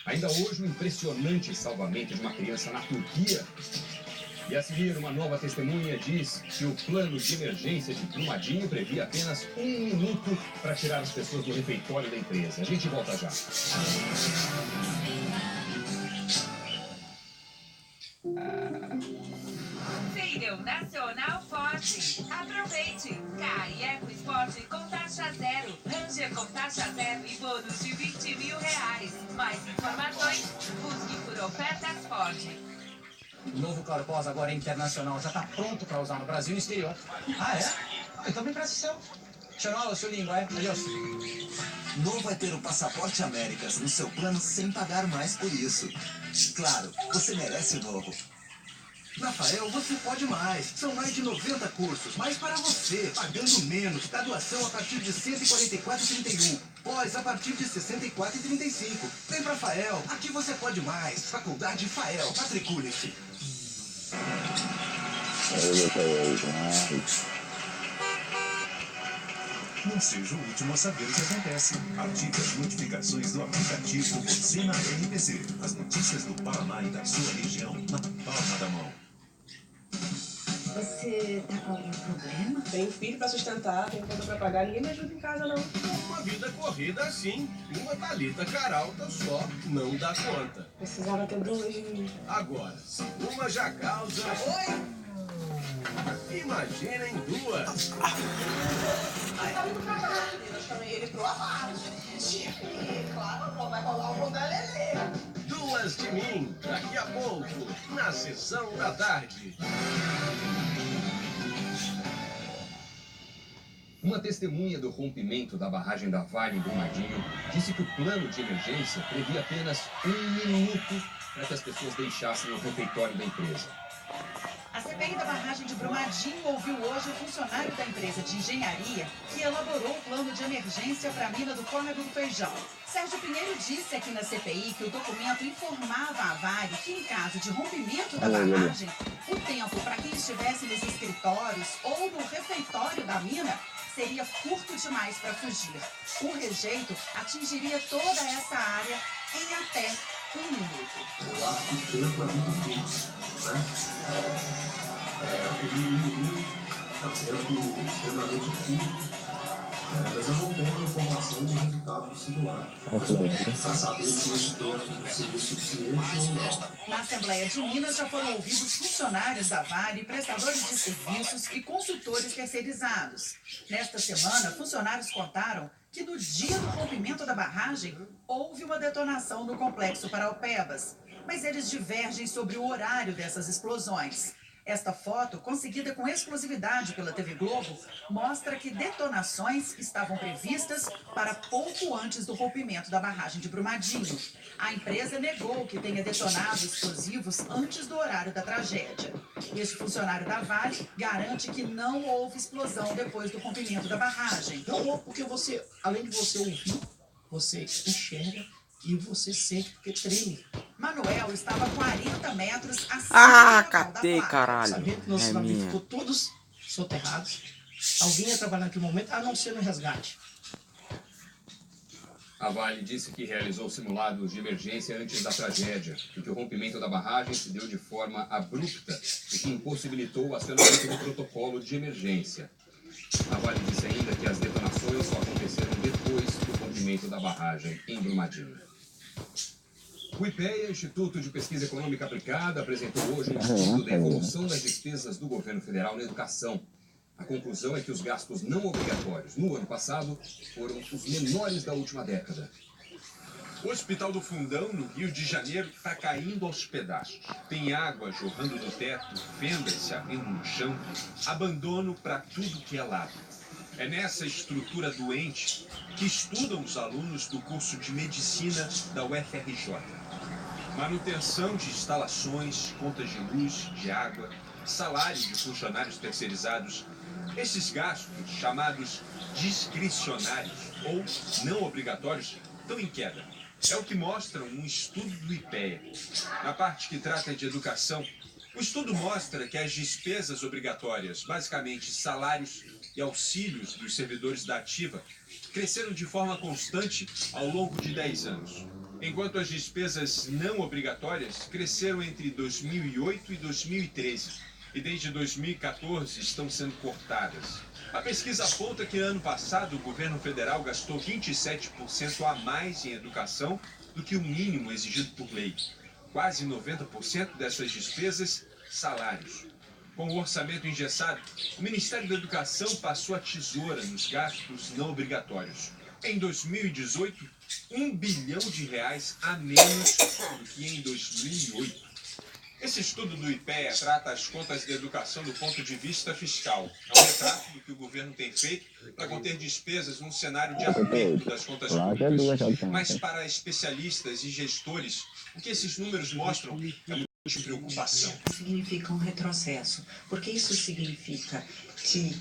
Ainda hoje, um impressionante salvamento de uma criança na Turquia. E a seguir, uma nova testemunha diz que o plano de emergência de Brumadinho previa apenas 1 minuto para tirar as pessoas do refeitório da empresa. A gente volta já.
Feirão Nacional Forte. Aproveite! Car e Eco Sport com taxa zero. Ranger com taxa zero e bônus de 20 mil reais. Mais informações, busque por ofertas Forte.
O novo Clarpós agora é internacional, já está pronto para usar no Brasil e no exterior. Ah, é? Então me presta o seu. Chorola, sua língua, é? Adiós.
Novo vai ter o Passaporte Américas no seu plano sem pagar mais por isso. Claro, você merece o novo.
Na Fael você pode mais. São mais de 90 cursos, mais para você, pagando menos. Graduação a partir de R$ 144,31. Pós a partir de R$ 64,35. Vem pra Fael, aqui você pode mais. Faculdade Fael, matricule-se.
Não seja o último a saber o que acontece. Ative as notificações do aplicativo Você na RPC. As notícias do Paraná e da sua região na palma da mão.
Você tá com algum problema?
Tenho filho pra sustentar, tenho conta pra pagar, ninguém me ajuda em casa, não.
Uma vida corrida assim, uma Thalita Caralta só não dá conta.
Precisava ter duas de mim.
Agora, se uma já causa... Oi! Imaginem duas.
Eu chamei ele pro amado, gente. E, claro, vai rolar um lelê.
Duas de mim, daqui a pouco, na sessão da tarde.
Uma testemunha do rompimento da barragem da Vale em Brumadinho disse que o plano de emergência previa apenas 1 minuto para que as pessoas deixassem o refeitório da empresa.
A CPI da barragem de Brumadinho ouviu hoje o funcionário da empresa de engenharia que elaborou o plano de emergência para a mina do Córrego do Feijão. Sérgio Pinheiro disse aqui na CPI que o documento informava a Vale que, em caso de rompimento da barragem, o tempo para quem estivesse nos escritórios ou no refeitório da mina seria curto demais para fugir. O rejeito atingiria toda essa área em até 1 minuto.
Eu acho que o tempo é muito curto, né? Tempo extremamente curto. Mas eu não tenho informação do resultado do simulado. Para saber se esse tempo seria suficiente ou não.
Na Assembleia de Minas já foram ouvidos funcionários da Vale, prestadores de serviços e consultores terceirizados. Nesta semana, funcionários contaram que no dia do rompimento da barragem, houve uma detonação no complexo Paraupebas. Mas eles divergem sobre o horário dessas explosões. Esta foto, conseguida com exclusividade pela TV Globo, mostra que detonações estavam previstas para pouco antes do rompimento da barragem de Brumadinho. A empresa negou que tenha detonado explosivos antes do horário da tragédia. Este funcionário da Vale garante que não houve explosão depois do rompimento da barragem.
Não houve, porque você, além de você ouvir, você enxerga e você sente porque treme.
Manuel estava a 40 metros acima
catei, caralho.
Sabia que nossos navios ficou todos soterrados. Alguém ia trabalhar naquele momento, a não ser no resgate.
A Vale disse que realizou simulados de emergência antes da tragédia e que o rompimento da barragem se deu de forma abrupta e que impossibilitou o acionamento do protocolo de emergência. A Vale disse ainda que as detonações só aconteceram depois do rompimento da barragem em Brumadinho. O IPEA, Instituto de Pesquisa Econômica Aplicada, apresentou hoje um estudo da evolução das despesas do governo federal na educação. A conclusão é que os gastos não obrigatórios no ano passado foram os menores da última década.
O Hospital do Fundão, no Rio de Janeiro, está caindo aos pedaços. Tem água jorrando do teto, fendas se abrindo no chão, abandono para tudo que é lado. É nessa estrutura doente que estudam os alunos do curso de Medicina da UFRJ. Manutenção de instalações, contas de luz, de água, salário de funcionários terceirizados. Esses gastos, chamados discricionários ou não obrigatórios, estão em queda. É o que mostra um estudo do IPEA. Na parte que trata de educação, o estudo mostra que as despesas obrigatórias, basicamente salários e auxílios dos servidores da ativa, cresceram de forma constante ao longo de 10 anos, enquanto as despesas não obrigatórias cresceram entre 2008 e 2013, e desde 2014 estão sendo cortadas. A pesquisa aponta que no ano passado o governo federal gastou 27% a mais em educação do que o mínimo exigido por lei. Quase 90% dessas despesas, salários. Com o orçamento engessado, o Ministério da Educação passou a tesoura nos gastos não obrigatórios. Em 2018, R$ 1 bilhão a menos do que em 2008. Esse estudo do IPEA trata as contas de educação do ponto de vista fiscal. É um retrato do que o governo tem feito para conter despesas num cenário de aumento das contas públicas. Mas para especialistas e gestores, o que esses números mostram é muito de preocupação.
Significa um retrocesso, porque isso significa que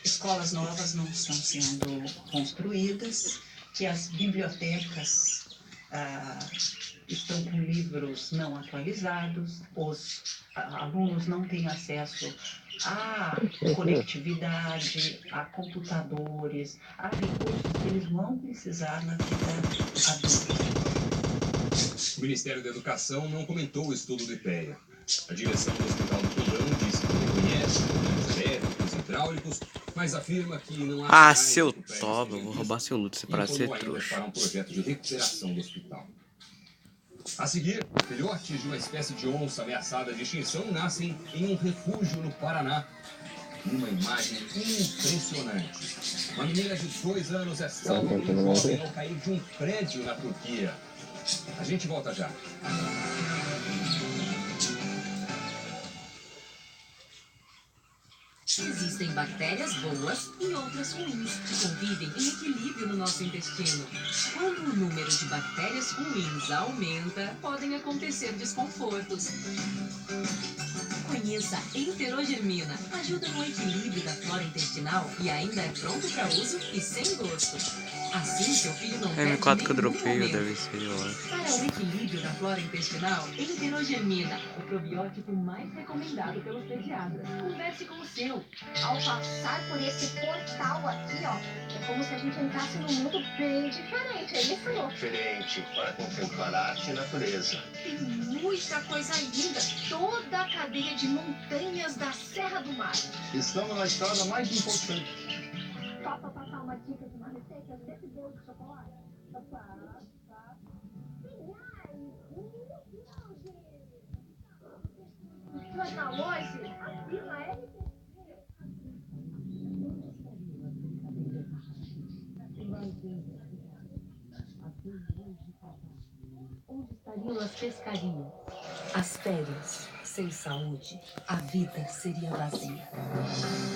escolas novas não estão sendo construídas, que as bibliotecas estão com livros não atualizados, os alunos não têm acesso à conectividade, a computadores, a recursos que eles vão precisar na vida adulta.
O Ministério da Educação não comentou o estudo do IPEA. A direção do Hospital do Fundão disse que reconhece problemas elétricos e hidráulicos, mas afirma que não há...
Ah, seu toba, vou roubar seu loot, você para ser trouxa.
Para um projeto de recuperação do hospital. A seguir, filhotes de uma espécie de onça ameaçada de extinção nascem em um refúgio no Paraná. Uma imagem impressionante. Uma menina de 2 anos é salva por um jovem ao cair de um prédio na Turquia. A gente volta já.
Existem bactérias boas e outras ruins que convivem em equilíbrio no nosso intestino. Quando o número de bactérias ruins aumenta, podem acontecer desconfortos. Conheça a enterogermina. Ajuda no equilíbrio da flora intestinal e ainda é pronto para uso e sem gosto. Assim, seu filho não perde
M4 que eu
nenhum
dropei,
momento.
deve ser, eu acho.
Para o equilíbrio da flora intestinal, enterogermina, o probiótico mais recomendado pelos pediatras. Converse com o seu.
Ao passar por esse portal aqui, ó, é como se a gente entrasse num mundo bem diferente, é isso, Lu?
Diferente, para contemplar arte e natureza.
Tem muita coisa linda, toda a cadeia de montanhas da Serra do Mar.
Estamos na estrada mais importante.
Só para passar uma dica de uma receita desse bolo de chocolate. Mas na loja, aqui na LPC.
Onde estariam as pescarias? As férias. Sem saúde, a vida seria vazia.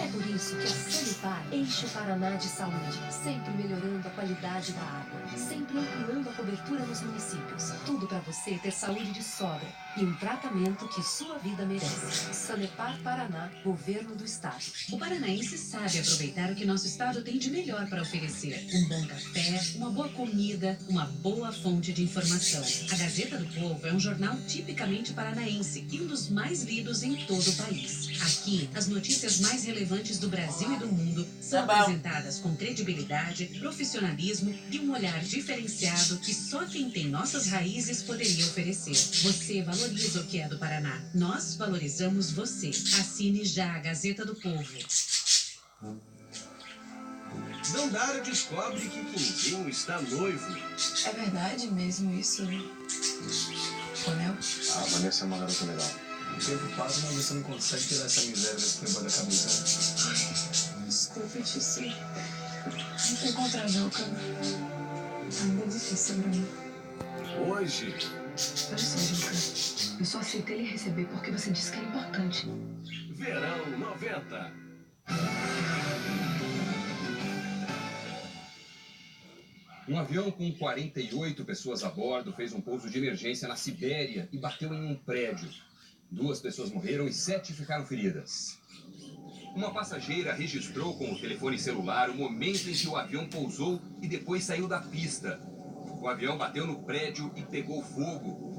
É por isso que a Sanepar enche o Paraná de saúde, sempre melhorando a qualidade da água, sempre ampliando a cobertura nos municípios. Tudo para você ter saúde de sobra e um tratamento que sua vida merece. Sanepar Paraná, Governo do Estado. O paranaense sabe aproveitar o que nosso estado tem de melhor para oferecer. Um bom café, uma boa comida, uma boa fonte de informação. A Gazeta do Povo é um jornal tipicamente paranaense e um dos mais lidos em todo o país. Aqui, as notícias mais relevantes do Brasil e do mundo são apresentadas com credibilidade, profissionalismo e um olhar diferenciado que só quem tem nossas raízes poderia oferecer. Você valoriza o que é do Paraná. Nós valorizamos você. Assine já a Gazeta do Povo.
Dandara descobre que Quintinho está noivo.
É verdade mesmo isso, Coronel?
A Vanessa é uma garota legal.
O tempo passa, mas você não consegue tirar essa miséria desse playboy da cabeça.
Desculpe, Tissi. Não tem contra a Juca. Ainda é difícil pra mim.
Hoje.
Olha só, Juca. Eu só aceitei lhe receber porque você disse que é importante.
Verão 90.
Um avião com 48 pessoas a bordo fez um pouso de emergência na Sibéria e bateu em um prédio. 2 pessoas morreram e 7 ficaram feridas. Uma passageira registrou com o telefone celular o momento em que o avião pousou e depois saiu da pista. O avião bateu no prédio e pegou fogo.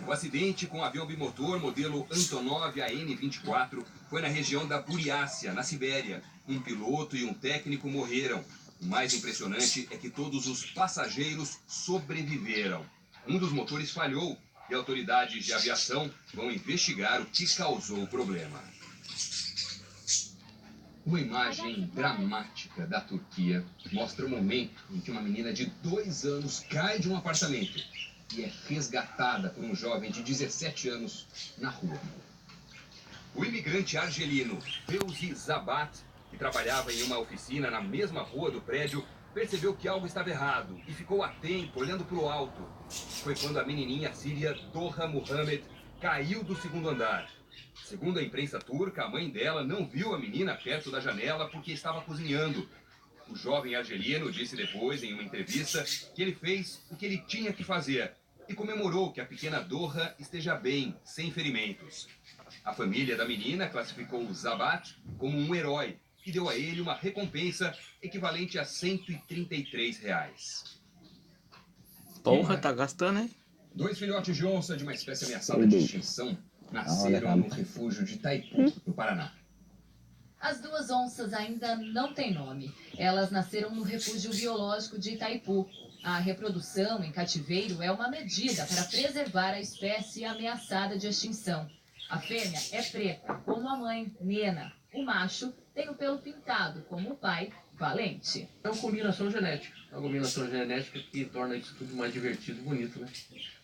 O acidente com o avião bimotor modelo Antonov AN-24 foi na região da Buriácia, na Sibéria. Um piloto e um técnico morreram. O mais impressionante é que todos os passageiros sobreviveram. Um dos motores falhou e autoridades de aviação vão investigar o que causou o problema. Uma imagem dramática da Turquia mostra o momento em que uma menina de 2 anos cai de um apartamento e é resgatada por um jovem de 17 anos na rua. O imigrante argelino Feuzi Zabat, que trabalhava em uma oficina na mesma rua do prédio, percebeu que algo estava errado e ficou atento, olhando para o alto. Foi quando a menininha síria Doha Mohamed caiu do segundo andar. Segundo a imprensa turca, a mãe dela não viu a menina perto da janela porque estava cozinhando. O jovem argelino disse depois, em uma entrevista, que ele fez o que ele tinha que fazer e comemorou que a pequena Doha esteja bem, sem ferimentos. A família da menina classificou o Zabat como um herói e deu a ele uma recompensa equivalente a R$133.
Porra, tá gastando, hein?
2 filhotes de onça de uma espécie ameaçada de extinção nasceram no refúgio de Itaipu, no Paraná.
As 2 onças ainda não têm nome. Elas nasceram no refúgio biológico de Itaipu. A reprodução em cativeiro é uma medida para preservar a espécie ameaçada de extinção. A fêmea é preta, como a mãe, Nena. O macho tem o pelo pintado, como o pai, Valente.
É uma combinação genética. É uma combinação genética que torna isso tudo mais divertido e bonito, né?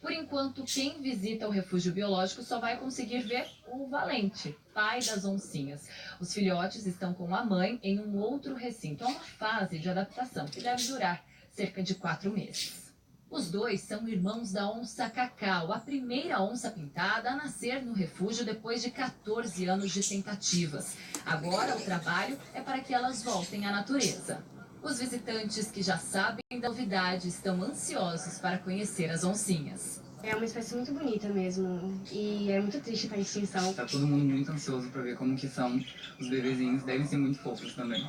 Por enquanto, quem visita o refúgio biológico só vai conseguir ver o Valente, pai das oncinhas. Os filhotes estão com a mãe em um outro recinto. É uma fase de adaptação que deve durar cerca de 4 meses. Os 2 são irmãos da onça Cacau, a primeira onça pintada a nascer no refúgio depois de 14 anos de tentativas. Agora o trabalho é para que elas voltem à natureza. Os visitantes que já sabem da novidade estão ansiosos para conhecer as oncinhas.
É uma espécie muito bonita mesmo, e é muito triste estar em extinção.
Tá todo mundo muito ansioso para ver como que são os bebezinhos, devem ser muito fofos também.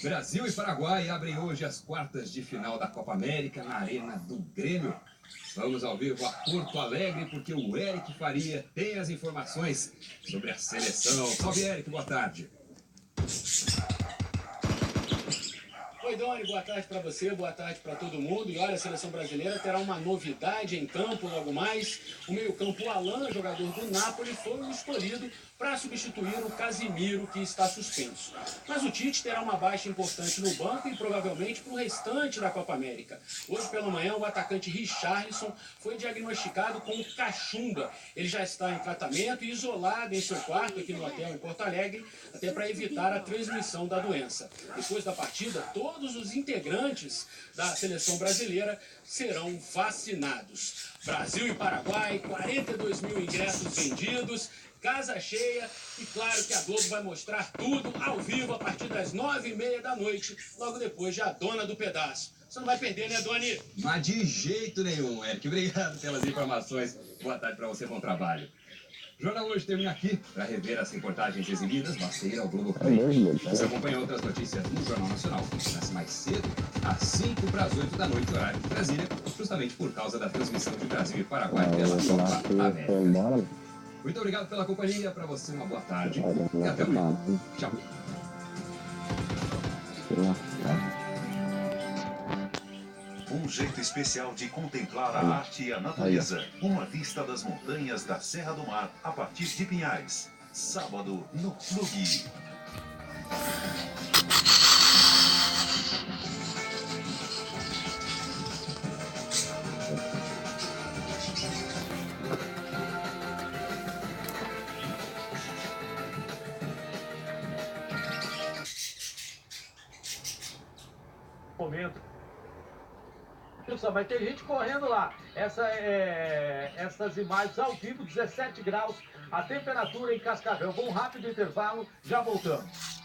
Brasil e Paraguai abrem hoje as quartas de final da Copa América na Arena do Grêmio. Vamos ao vivo a Porto Alegre, porque o Eric Faria tem as informações sobre a seleção. Salve, Eric, boa tarde.
Oi, Doni, boa tarde para você, boa tarde para todo mundo. E olha, a seleção brasileira terá uma novidade em campo logo mais. O meio-campo Alan, jogador do Napoli, foi o escolhido para substituir o Casimiro, que está suspenso. Mas o Tite terá uma baixa importante no banco e provavelmente para o restante da Copa América. Hoje pela manhã, o atacante Richarlison foi diagnosticado com cachumba. Ele já está em tratamento e isolado em seu quarto aqui no hotel em Porto Alegre, até para evitar a transmissão da doença. Depois da partida, todos os integrantes da seleção brasileira serão vacinados. Brasil e Paraguai, 42 mil ingressos vendidos, casa cheia e claro que a Globo vai mostrar tudo ao vivo a partir das 9h30 da noite, logo depois de A Dona do Pedaço. Você não vai perder, né, Doni?
Mas de jeito nenhum, Eric. Obrigado pelas informações. Boa tarde para você, bom trabalho. O Jornal Hoje termina aqui. Para rever as reportagens exibidas, basta ir ao Globoplay. Você acompanha outras notícias no Jornal Nacional, que começa mais cedo, às 7h para as 8 da noite, horário de Brasília, justamente por causa da transmissão de Brasil e Paraguai pela Copa América. Muito obrigado pela companhia, para você uma boa tarde e até amanhã. Tchau.
Um jeito especial de contemplar a arte e a natureza. Uma vista das montanhas da Serra do Mar a partir de Pinhais. Sábado no Clube.
Momento. Só vai ter gente correndo lá. Essas imagens ao vivo, 17 graus, a temperatura em Cascavel. Vamos rápido intervalo, já voltamos.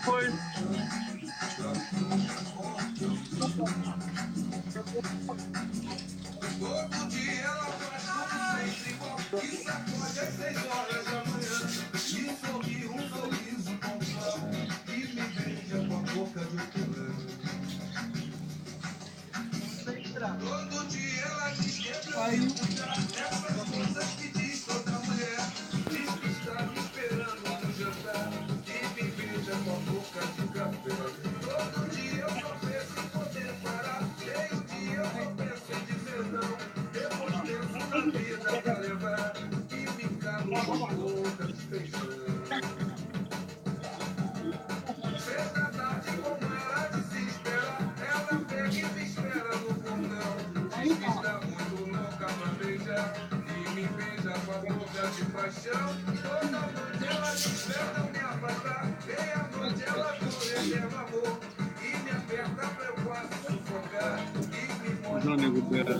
Foi.
Todo dia ela faz como sempre igual e sacode às 6 horas da manhã. E sorri um sorriso pontual e me beija com a boca de fulano. Todo dia ela diz que é pra eu mudar essas coisas que diz toda mulher. Diz que está me esperando no jantar e me beija com a boca de café. Todo dia eu só penso em poder parar. Meio dia eu só penso em dizer não. Depois penso na vida pra levar e me calo com loucas fechando. Sexta tarde como ela desespera, ela pega e me espera no portão. Diz que está muito louca pra beijar e me beija com a boca de paixão. Toda noite ela desperta me afastar, meia-noite ela corre amor e me aperta pra eu quase sufocar e me mostra
Nego Pera.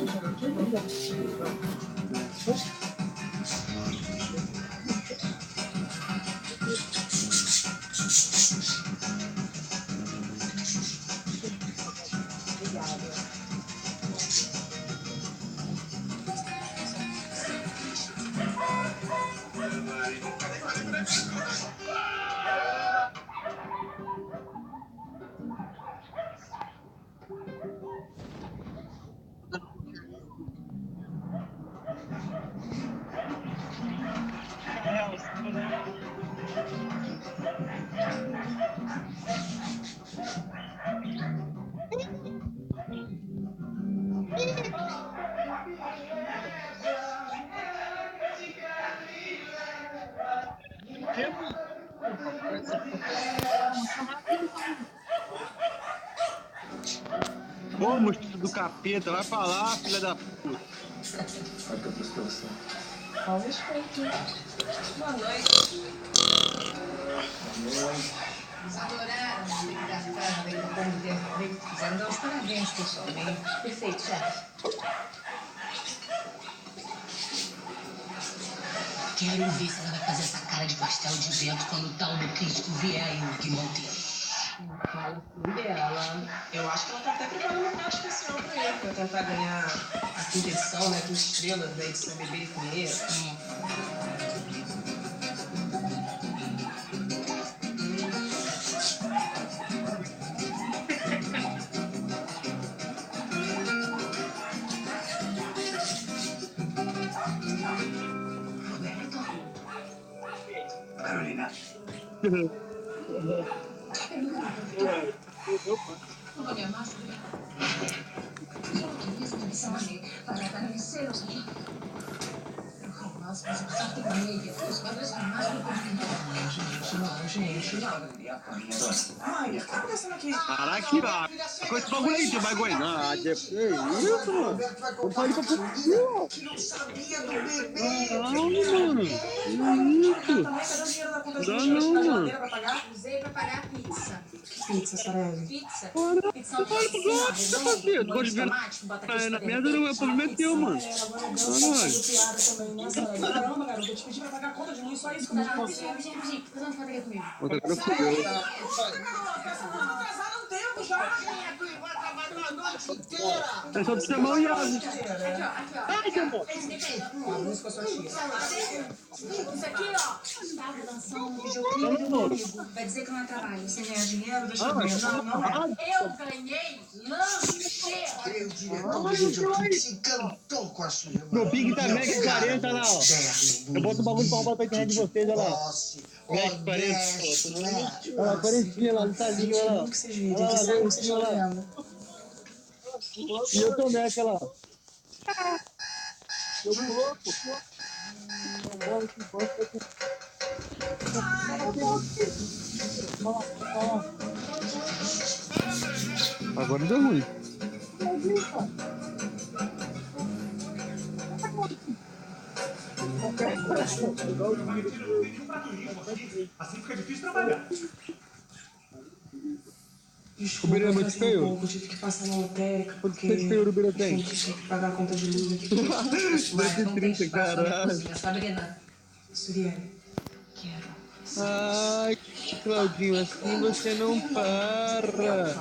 Ô, mosquito do capeta, vai pra lá, filha da puta.
Olha que eu prestei você.
Ao respeito. Boa noite. Eles adoraram o Big da Casa, veio com o tempo, quiseram dar os parabéns pessoalmente. Perfeito, chefe.
Quero ver se ela vai fazer essa cara de pastel de vento quando o tal do crítico vier aí no Gui Monteiro.
Fala dela. Eu acho que ela tá até preparando um prato especial pra ele, pra tentar ganhar a quinta edição, né? 5 estrelas da edição Bebê e Comer.
Carolina.
No voy a más. Solo querías avisarme para agradeceros aquí. Pero jamás vas a casarte con ella. Los padres jamás lo permitirán. Gente, não. Mãe, o que tá acontecendo aqui?
Caraca, vai. Com esse bagulho aí, vai aguentar. Que isso, mano? Eu falei pra você, ó.
Que não sabia do bebê.
Não, mano. Que
Também
isso?
Dá não,
mano.
Pra pagar?
Usei pra pagar a pizza.
Que pizza, Sarelli?
Pizza?
Para,
Pizza
eu falei pra você, parceiro. Eu gosto de ver na merda, não é problema teu, mano.
Caramba, garoto, eu te pedi pra pagar a conta de luz, só isso que eu vou fazer.
Rapidinho, faz uma foto aqui comigo.
Outra cara fudeu.
Atrasaram um tempo já. Vai trabalhar a noite inteira.
É só de chamar o Iago.
Aqui, ó.
Ai, que amor.
Vamos com a sua tia.
Isso aqui, ó. Tava dançando um videoclipe do meu amigo. Vai dizer que não é trabalho.
Você ganha dinheiro? Deixa eu ver. Não é.
Eu ganhei lanche.
Olha o diretor do videoclipe se encantou com a sua irmã.
Meu ping tá mega 40, olha lá, ó. Eu boto o bagulho pra roubar pra internet de vocês, olha lá. Mega 40, ó. Olha lá, 40 lá, lutadinho, olha lá. Olha lá, e eu tô Mac, olha lá. Eu tô louco. Olha que bosta. Agora deu ruim.
Assim fica difícil trabalhar.
Desculpa,
o Bira é muito feio?
Eu tive que passar na lotérica porque
Quanto feio o Bira tem?
tive que pagar a conta de luz aqui.
230, caralho.
Sabrina.
Suriane,
Quero
Ai, Claudinho, assim você não para.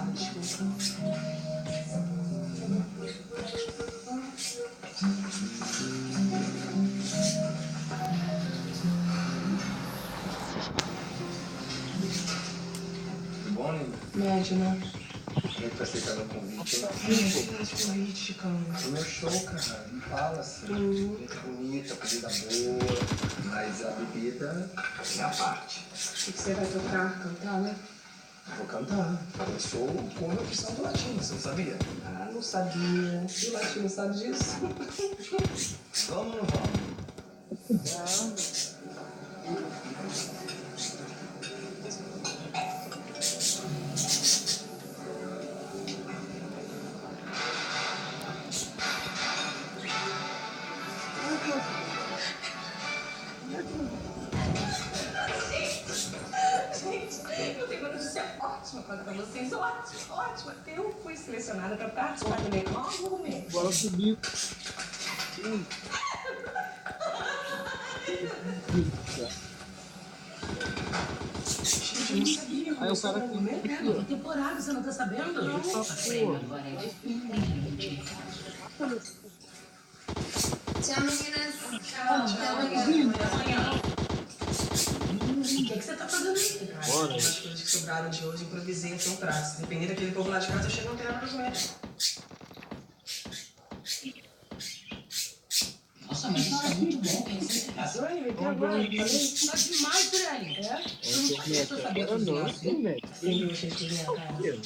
Tudo bom, Nino?
Médio, né?
Como é que tá aceitando o convite?
Esse convite, Chicão.
O meu show, cara, não fala assim. Gente bonita, comida boa, mas a bebida é a parte.
O que você vai tocar? Cantar, né?
Vou cantar. Eu sou o coro de Santo Latino, você não sabia?
Ah, não sabia. E o latino sabe disso?
Vamos ou não vamos?
Gente, eu tenho uma notícia ótima para vocês. Ótima, ótima. Eu fui selecionada para participar do Legal Gourmet.
Bora subir.
Gente, eu não sabia.
Aí o cara
Nova temporada, você não tá sabendo? Não. O prêmio agora é de Finlândia.
Tchau, meninas.
Tchau. O que você tá fazendo aí?
Bora.
As coisas que sobraram de hoje, improvisei aqui um prato. Se depender daquele povo lá de casa, eu chego no terreno dos meus.
Nossa, mas isso tá muito bom. Tem certeza.
Oi, me pegou agora.
Tá demais, Dani.
É?
Eu sabia assim, velho.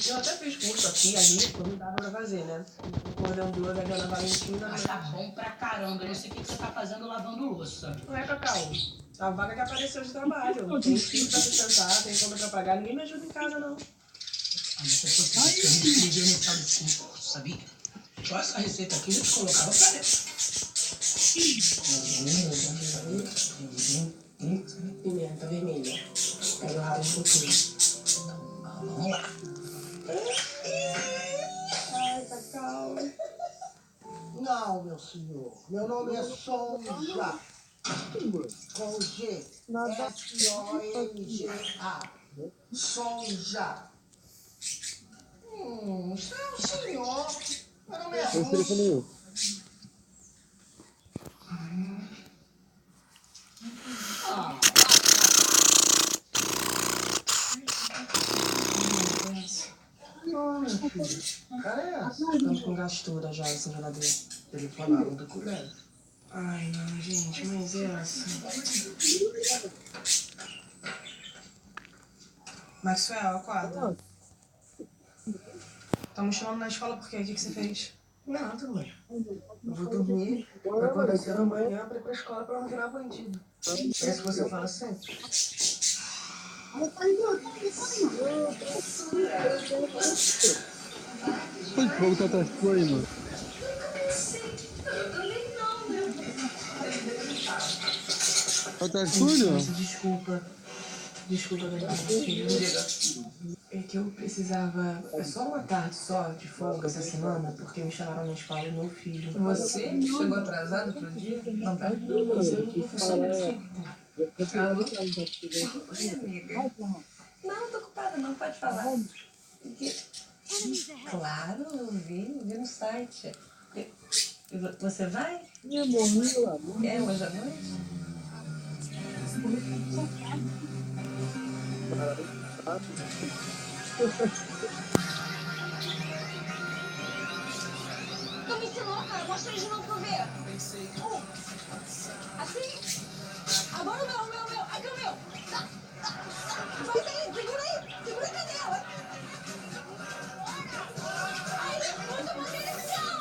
Eu até fiz curso aqui, ali, quando dava pra fazer, né? O coordenador da Ana Valentina.
Mas tá bom pra caramba. Eu não sei o que você tá fazendo lavando louça.
Não é, Cacau? A vaga que apareceu de trabalho. Tem filho pra sustentar, tem conta pra pagar. Ninguém me ajuda em casa, não.
Ah, mas se fosse isso que eu me inscrevia no tal desse concurso, sabia? Só essa receita aqui eu te colocava pra dentro.
Pimenta vermelha. Pega o rabo de pouquinho.
Vamos lá.
Ai, Cacau.
Não, meu senhor. Meu nome é Sonja. Com G. S-O-N-G-A. Sonja. Isso é o senhor. Meu nome é Russo.
Ah. Não, filho. Cara, é essa. Estamos com gastura já essa geladeira. Ele falava do colher. Ai, não, gente, mas é essa. Maxwell, acorda. Tá me chamando na escola por quê? O que você fez? Nada, mãe. Eu vou dormir, pra acordar cedo amanhã pra ir pra escola pra não virar bandido. É isso que você fala sempre?
Pode voltar atrás do aí, mano. Tá escuro?
Desculpa. Desculpa, é que eu precisava. É só uma tarde só de folga essa semana, porque me chamaram na escola do meu filho. Você chegou atrasado pro dia? Não, tá? Não, mas eu não funciona assim. Oi, amiga. Não, tô ocupada, não pode falar. Claro, eu vi no site. Você vai?
Minha morreu,
É hoje à noite?
Tu me ensinou, cara. Mostra ele de novo pra eu ver. Assim. Agora o meu. Aqui o meu. Vai daí, segura aí. Segura a cadela. Ai, muito potencial.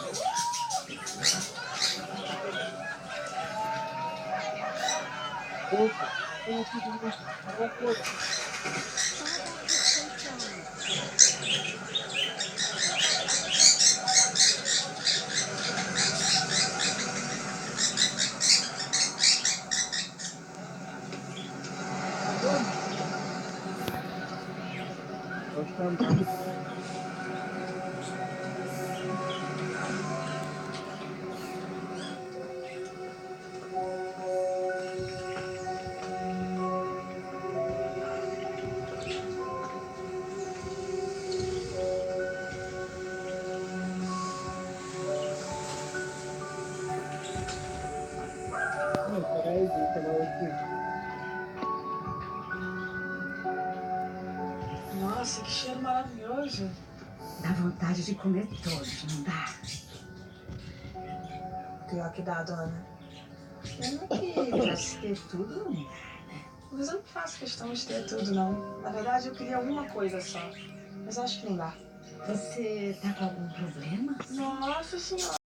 Nossa, que cheiro maravilhoso.
Dá vontade de comer todos, não dá?
Pior que dá, dona.
Pena que pra se ter tudo não dá.
Mas eu não faço questão de ter tudo, não. Na verdade, eu queria uma coisa só. Mas acho que não dá.
Você tá com algum problema?
Nossa senhora.